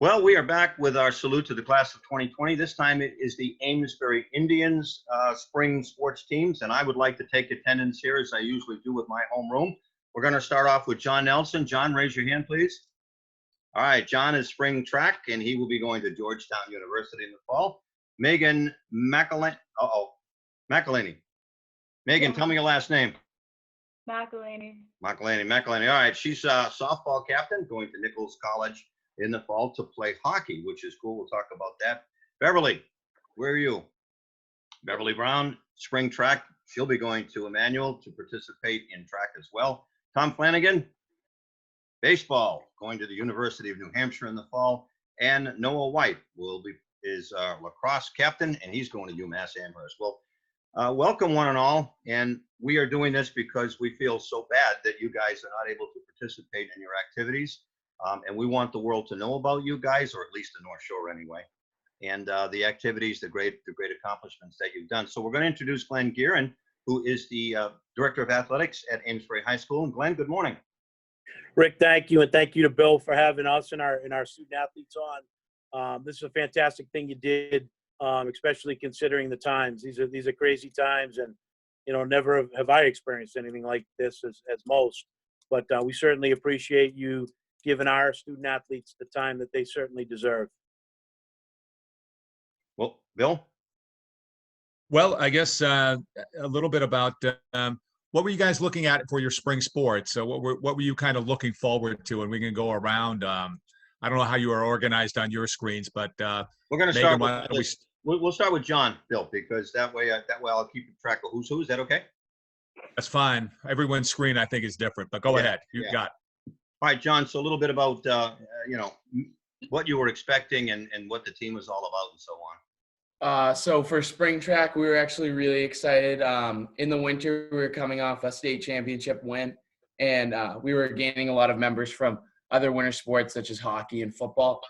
Well, we are back with our salute to the class of 2020. This time it is the Amesbury Indians spring sports teams, and I would like to take attendance here as I usually do with my homeroom. We're going to start off with John Nelson. John, raise your hand, please. All right, John is spring track, and he will be going to Georgetown University in the fall. Megan McElhaney. McElhaney. Megan, tell me your last name. McElhaney. All right, she's a softball captain going to Nichols College in the fall to play hockey, which is cool. We'll talk about that. Beverly, where are you? Beverly Brown, spring track. She'll be going to Emmanuel to participate in track as well. Tom Flanagan, baseball, going to the University of New Hampshire in the fall. And Noah White is lacrosse captain, and he's going to UMass Amherst. Well, welcome one and all. And we are doing this because we feel so bad that you guys are not able to participate in your activities. And we want the world to know about you guys, or at least the North Shore anyway, and the activities, the great accomplishments that you've done. So we're going to introduce Glen Gearin, who is the Director of Athletics at Amesbury High School. And Glen, good morning. Rick, thank you. And thank you to Bill for having us and our student athletes on. This is a fantastic thing you did, especially considering the times. These are crazy times, and, never have I experienced anything like this as most. But we certainly appreciate you giving our student athletes the time that they certainly deserve. Well, Bill? Well, I guess a little bit about what were you guys looking at for your spring sports? So what were you kind of looking forward to? And we can go around. I don't know how you are organized on your screens, but we're going to start we'll start with John, Bill, because that way I'll keep track of who's who. Is that okay? That's fine. Everyone's screen, I think, is different, but go ahead. You've got. All right, John, so a little bit about, what you were expecting and what the team was all about and so on. So for spring track, we were actually really excited. In the winter, we were coming off a state championship win, and we were gaining a lot of members from other winter sports such as hockey and football.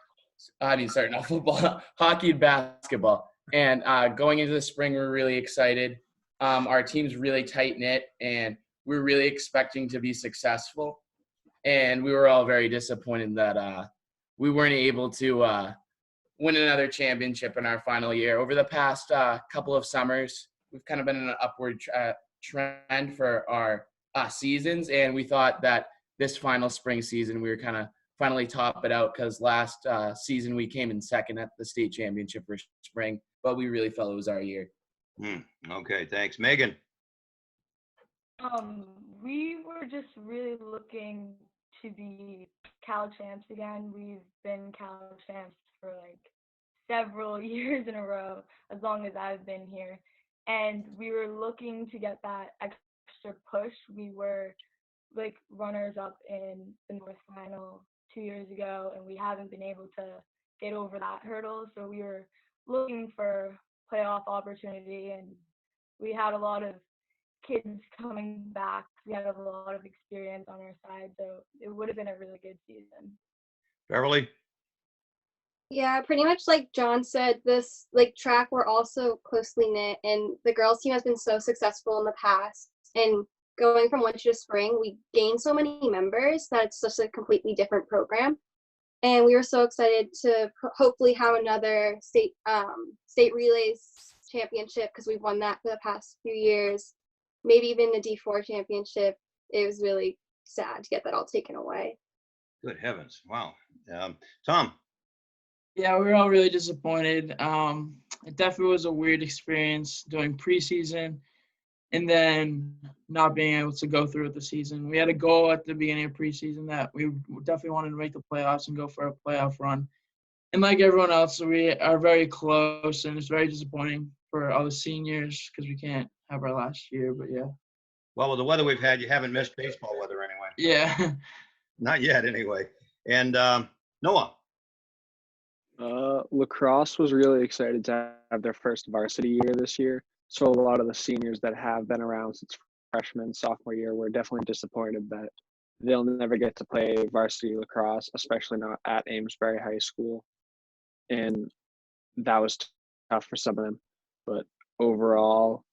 Not football, hockey and basketball. And going into the spring, we were really excited. Our team's really tight-knit, and we were really expecting to be successful. And we were all very disappointed that we weren't able to win another championship in our final year. Over the past couple of summers, we've kind of been in an upward trend for our seasons, and we thought that this final spring season we were kind of finally top it out, because last season we came in second at the state championship for spring, but we really felt it was our year. Okay, thanks. Megan? We were just really looking to be Cal champs again. We've been Cal champs for like several years in a row, as long as I've been here. And we were looking to get that extra push. We were like runners up in the North Final 2 years ago, and we haven't been able to get over that hurdle. So we were looking for playoff opportunity, and we had a lot of kids coming back. We had a lot of experience on our side, so it would have been a really good season. Beverly? Yeah, pretty much like John said, this track, we're also closely knit, and the girls team has been so successful in the past. And going from winter to spring, we gained so many members that it's just a completely different program. And we were so excited to hopefully have another state relays championship, because we've won that for the past few years. Maybe even the D4 championship. It was really sad to get that all taken away. Good heavens. Wow. Tom? Yeah, we were all really disappointed. It definitely was a weird experience doing preseason and then not being able to go through with the season. We had a goal at the beginning of preseason that we definitely wanted to make the playoffs and go for a playoff run. And like everyone else, we are very close, and it's very disappointing for all the seniors because we can't have our last year, but yeah. Well, with the weather we've had, you haven't missed baseball weather anyway. Yeah. Not yet, anyway. And Noah? Lacrosse was really excited to have their first varsity year this year. So a lot of the seniors that have been around since freshman, sophomore year were definitely disappointed that they'll never get to play varsity lacrosse, especially not at Amesbury High School. And that was tough for some of them. But overall,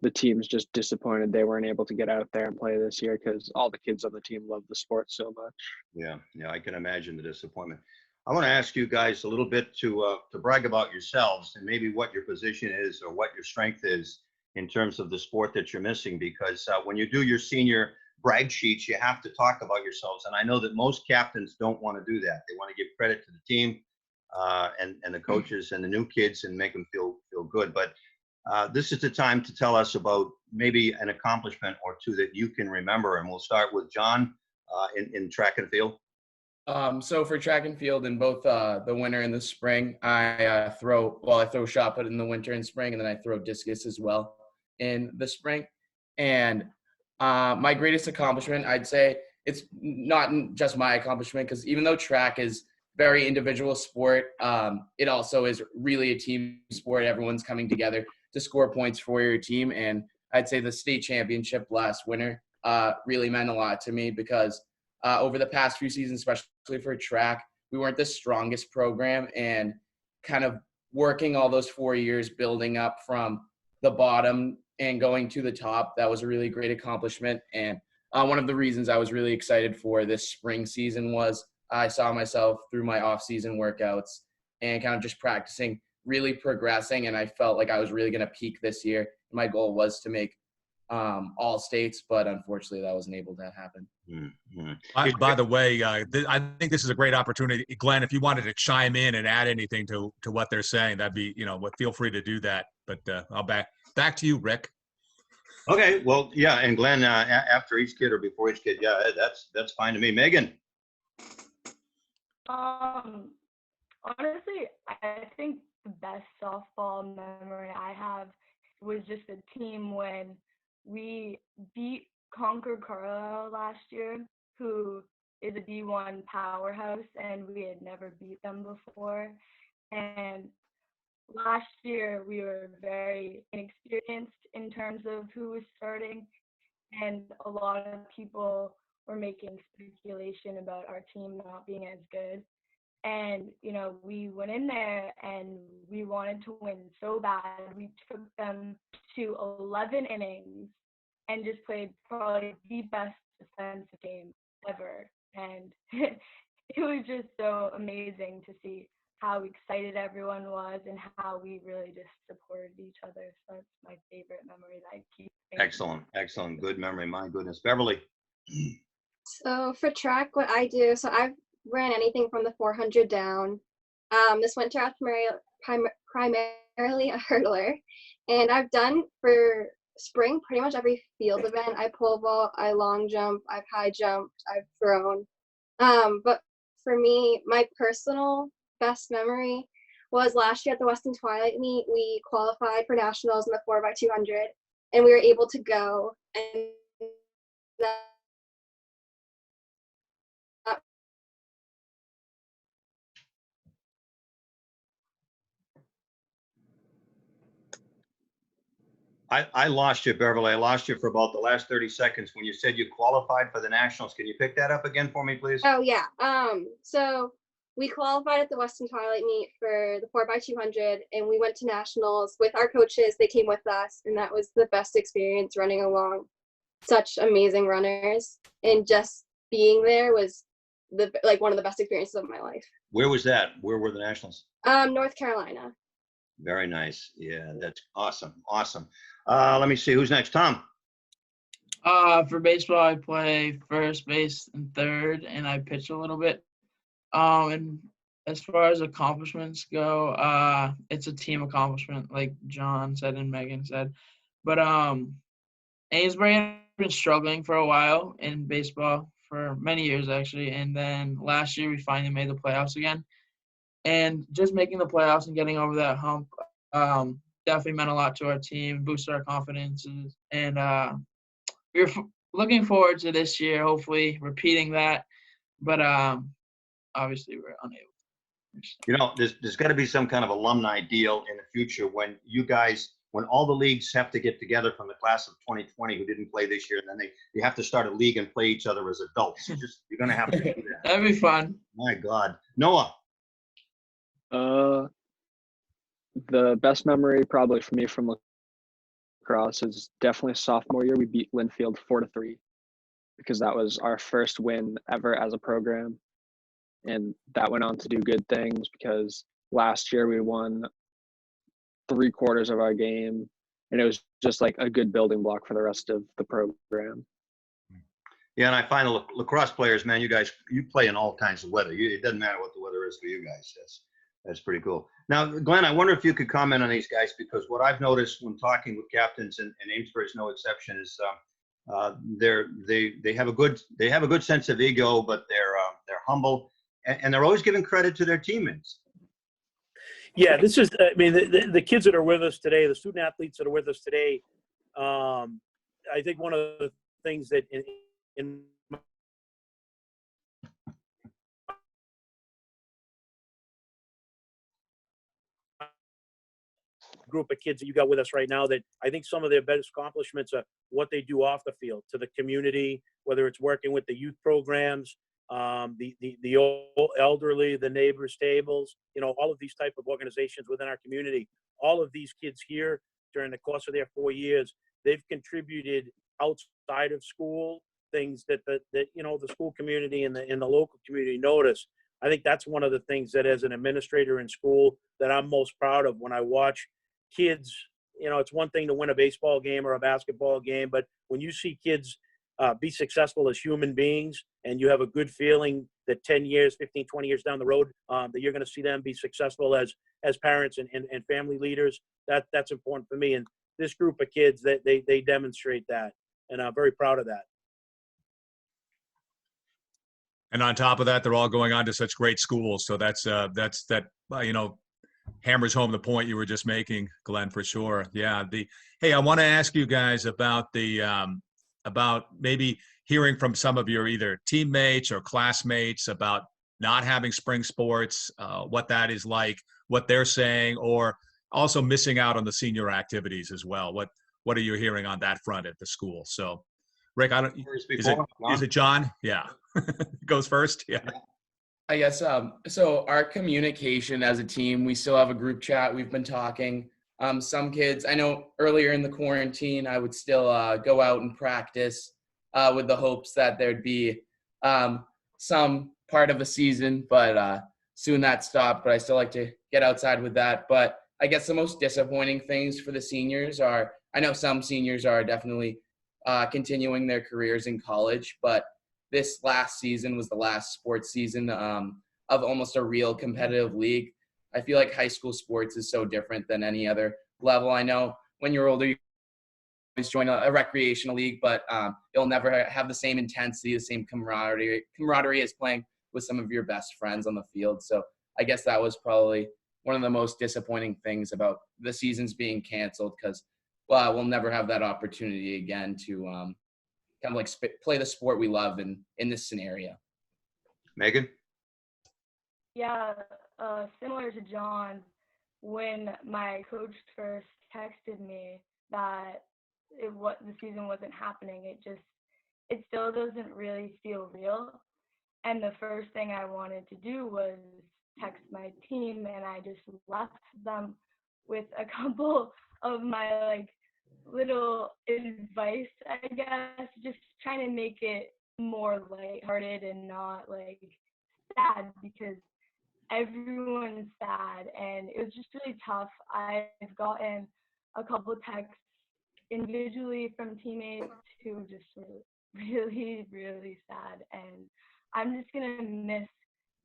the team's just disappointed they weren't able to get out there and play this year because all the kids on the team love the sport so much. Yeah, I can imagine the disappointment. I want to ask you guys a little bit to brag about yourselves and maybe what your position is or what your strength is in terms of the sport that you're missing. Because when you do your senior brag sheets, you have to talk about yourselves. And I know that most captains don't want to do that. They want to give credit to the team and the coaches and the new kids and make them feel good. But this is the time to tell us about maybe an accomplishment or two that you can remember. And we'll start with John in track and field. So for track and field in both the winter and the spring, I throw shot put in the winter and spring, and then I throw discus as well in the spring. And my greatest accomplishment, I'd say, it's not just my accomplishment, because even though track is very individual sport, it also is really a team sport. Everyone's coming together to score points for your team. And I'd say the state championship last winter really meant a lot to me, because over the past few seasons, especially for track, we weren't the strongest program, and kind of working all those 4 years, building up from the bottom and going to the top, that was a really great accomplishment. And one of the reasons I was really excited for this spring season was I saw myself through my off-season workouts and kind of just practicing, really progressing, and I felt like I was really going to peak this year. My goal was to make all states, but unfortunately that wasn't able to happen. Mm-hmm. By the way, I think this is a great opportunity. Glenn, if you wanted to chime in and add anything to what they're saying, that'd be, feel free to do that. But I'll back to you, Rick. Okay, well, yeah, and Glenn, after each kid or before each kid, yeah, that's fine to me. Megan. Honestly, I think the best softball memory I have was just a team when we beat Concord Carlisle last year, who is a D1 powerhouse, and we had never beat them before. And last year we were very inexperienced in terms of who was starting, and a lot of people were making speculation about our team not being as good. And, we went in there and we wanted to win so bad. We took them to 11 innings and just played probably the best defensive game ever. And it was just so amazing to see how excited everyone was and how we really just supported each other. So that's my favorite memory that I keep thinking. Excellent. Good memory. My goodness. Beverly. So for track, what I do, so I've ran anything from the 400 down. This winter I was primarily a hurdler, and I've done for spring pretty much every field event. I pole vault, I long jump, I've high jumped, I've thrown. But for me, my personal best memory was last year at the Weston Twilight meet. We qualified for nationals in the 4x200, and we were able to go. And that I lost you, Beverly. I lost you for about the last 30 seconds when you said you qualified for the nationals. Can you pick that up again for me, please? Oh yeah. So we qualified at the Weston Twilight meet for the 4x200, and we went to nationals with our coaches. They came with us, and that was the best experience, running along such amazing runners, and just being there was one of the best experiences of my life. Where was that? Where were the nationals? North Carolina. Very nice. Yeah, that's awesome. Let me see who's next. Tom. For baseball, I play first base and third, and I pitch a little bit. And as far as accomplishments go, it's a team accomplishment, like John said and Megan said. But Amesbury had been struggling for a while in baseball for many years, actually. And then last year, we finally made the playoffs again. And just making the playoffs and getting over that hump definitely meant a lot to our team, boosted our confidence. And we're looking forward to this year, hopefully repeating that. But obviously, we're unable. There's got to be some kind of alumni deal in the future when all the leagues have to get together from the class of 2020 who didn't play this year, and then you have to start a league and play each other as adults. You're going to have to do that. That'd be fun. My God. Noah. The best memory probably for me from lacrosse is definitely sophomore year. We beat Linfield 4-3 because that was our first win ever as a program. and that went on to do good things because last year we won 3/4 of our game, and it was just like a good building block for the rest of the program. Yeah, and I find lacrosse players, man, you play in all kinds of weather. It doesn't matter what the weather is for you guys. That's pretty cool. Now, Glenn, I wonder if you could comment on these guys, because what I've noticed when talking with captains, and Amesbury is no exception, is they have a good sense of ego, but they're humble, and they're always giving credit to their teammates. Yeah, this is, I mean, the kids that are with us today, the student athletes that are with us today, I think one of the things that in group of kids that you got with us right now, that I think some of their best accomplishments are what they do off the field to the community, whether it's working with the youth programs, the old elderly, the neighbors tables, all of these type of organizations within our community. All of these kids here during the course of their 4 years, they've contributed outside of school, things that the school community and the local community notice. I think that's one of the things that, as an administrator in school, that I'm most proud of when I watch kids. It's one thing to win a baseball game or a basketball game, but when you see kids be successful as human beings, and you have a good feeling that 10 years, 15, 20 years down the road, that you're going to see them be successful as parents and family leaders, that's important for me. And this group of kids, that they demonstrate that, and I'm very proud of that. And on top of that, they're all going on to such great schools. So that hammers home the point you were just making, Glenn, for sure. Yeah. Hey, I want to ask you guys about about maybe hearing from some of your either teammates or classmates about not having spring sports, what that is like, what they're saying, or also missing out on the senior activities as well. What are you hearing on that front at the school? So, Rick, is it John? Yeah. Goes first. Yeah. I guess so our communication as a team, we still have a group chat. We've been talking. Some kids, I know earlier in the quarantine, I would still go out and practice with the hopes that there'd be some part of a season, but soon that stopped. But I still like to get outside with that. But I guess the most disappointing things for the seniors are, I know some seniors are definitely continuing their careers in college, but this last season was the last sports season of almost a real competitive league. I feel like high school sports is so different than any other level. I know when you're older, you always join a recreational league, but you'll never have the same intensity, the same camaraderie as playing with some of your best friends on the field. So I guess that was probably one of the most disappointing things about the seasons being canceled, because we'll never have that opportunity again to kind of like play the sport we love in this scenario. Megan? Yeah, similar to John, when my coach first texted me that the season wasn't happening, it still doesn't really feel real. And the first thing I wanted to do was text my team, and I just left them with a couple of my little advice, I guess, just trying to make it more lighthearted and not sad, because everyone's sad, and it was just really tough. I've gotten a couple texts individually from teammates who just were really, really sad, and I'm just gonna miss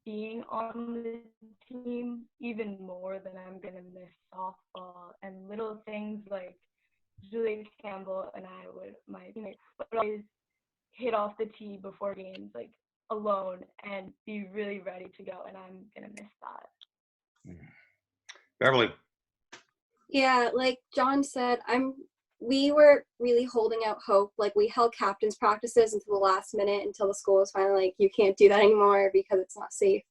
being on the team even more than I'm gonna miss softball and little things like Julia Campbell and my teammates would always hit off the tee before games, alone, and be really ready to go, and I'm gonna miss that. Beverly? Yeah, like John said, we were really holding out hope. We held captain's practices until the last minute, until the school was finally you can't do that anymore because it's not safe.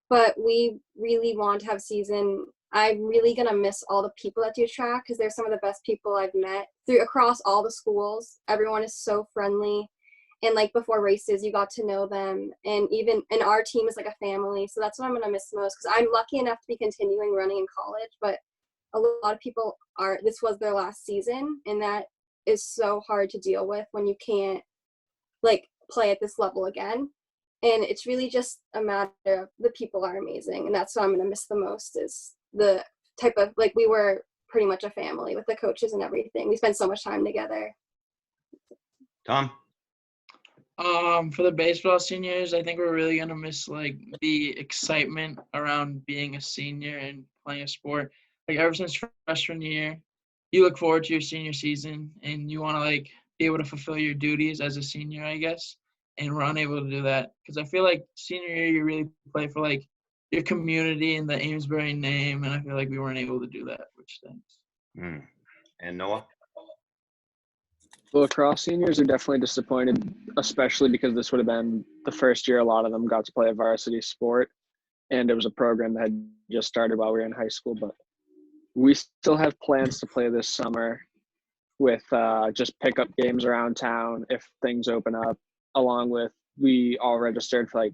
But we really want to have season. I'm really gonna miss all the people that do track, because they're some of the best people I've met across all the schools. Everyone is so friendly, and before races, you got to know them, and our team is like a family. So that's what I'm gonna miss the most, because I'm lucky enough to be continuing running in college, but a lot of people this was their last season, and that is so hard to deal with when you can't play at this level again. And it's really just a matter of the people are amazing. And that's what I'm going to miss the most is the type of, like, we were pretty much a family with the coaches and everything. We spent so much time together. Tom? For the baseball seniors, I think we're really gonna miss like the excitement around being a senior and playing a sport. Like ever since freshman year, you look forward to your senior season and you want to like be able to fulfill your duties as a senior, I guess. And we're unable to do that because I feel like senior year you really play for like your community and the Amesbury name, and I feel like we weren't able to do that, which stinks. And Noah? The lacrosse seniors are definitely disappointed, especially because this would have been the first year a lot of them got to play a varsity sport. And it was a program that had just started while we were in high school. But we still have plans to play this summer with just pickup games around town if things open up, along with we all registered for like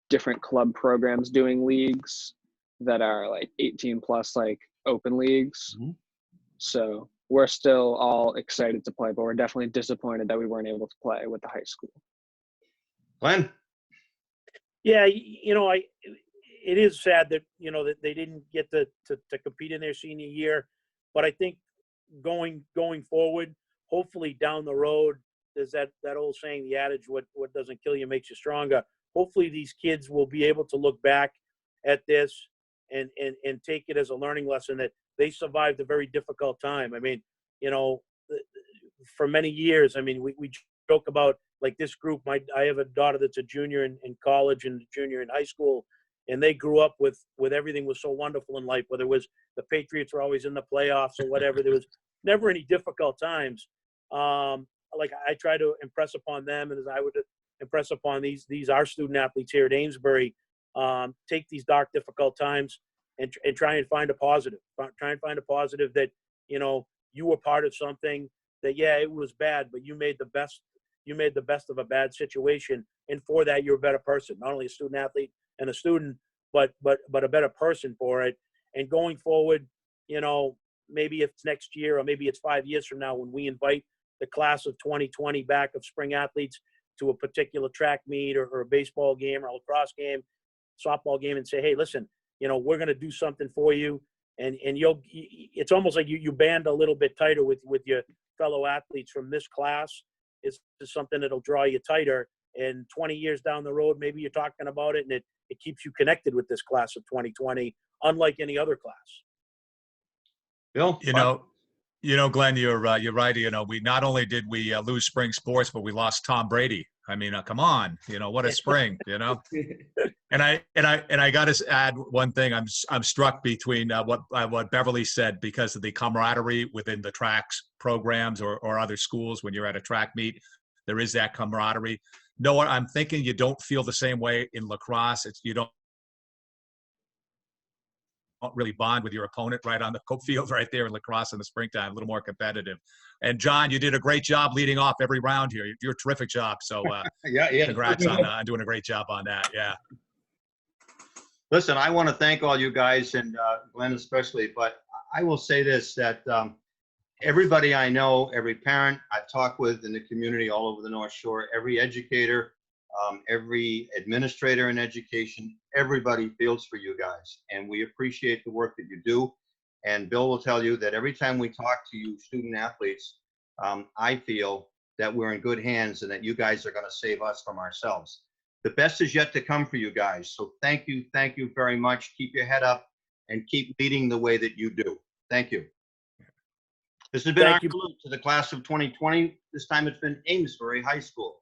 different club programs doing leagues that are like 18 plus, like open leagues. So we're still all excited to play, but we're definitely disappointed that we weren't able to play with the high school. Glenn? Yeah, it is sad that, that they didn't get to compete in their senior year. But I think going forward, hopefully down the road, there's that old saying, the adage, what doesn't kill you makes you stronger. Hopefully these kids will be able to look back at this and take it as a learning lesson that they survived a very difficult time. I mean, for many years, I mean, we joke about like this group. I have a daughter that's a junior in college and a junior in high school, and they grew up with everything was so wonderful in life, whether it was the Patriots were always in the playoffs or whatever. There was never any difficult times. Like I try to impress upon them, and as I would impress upon these our student athletes here at Amesbury, take these dark, difficult times and try and find a positive. Try and find a positive that, you were part of something that, yeah, it was bad, but you made the best. You made the best of a bad situation, and for that, you're a better person. Not only a student athlete and a student, but a better person for it. And going forward, maybe it's next year or maybe it's 5 years from now when we invite the class of 2020 back of spring athletes to a particular track meet or a baseball game or a lacrosse game, softball game, and say, hey, listen, we're going to do something for you. And it's almost like you band a little bit tighter with your fellow athletes from this class. It's something that'll draw you tighter. And 20 years down the road, maybe you're talking about it, and it keeps you connected with this class of 2020, unlike any other class. Bill? Glenn, you're right. We not only did we lose spring sports, but we lost Tom Brady. I mean, come on, what a spring, And I got to add one thing. I'm struck between what Beverly said because of the camaraderie within the tracks programs or other schools. When you're at a track meet, there is that camaraderie. Noah, I'm thinking you don't feel the same way in lacrosse. You don't really bond with your opponent right on the field right there in lacrosse in the springtime, a little more competitive. And John, you did a great job leading off every round here. You're a terrific job. So yeah. Congrats on doing a great job on that. Yeah. Listen, I want to thank all you guys and Glenn especially, but I will say this, that everybody I know, every parent I've talked with in the community all over the North Shore, every educator, every administrator in education, everybody feels for you guys. And we appreciate the work that you do. And Bill will tell you that every time we talk to you student athletes, I feel that we're in good hands and that you guys are going to save us from ourselves. The best is yet to come for you guys. So thank you very much. Keep your head up and keep leading the way that you do. Thank you. This has been our salute to the class of 2020. This time it's been Amesbury High School.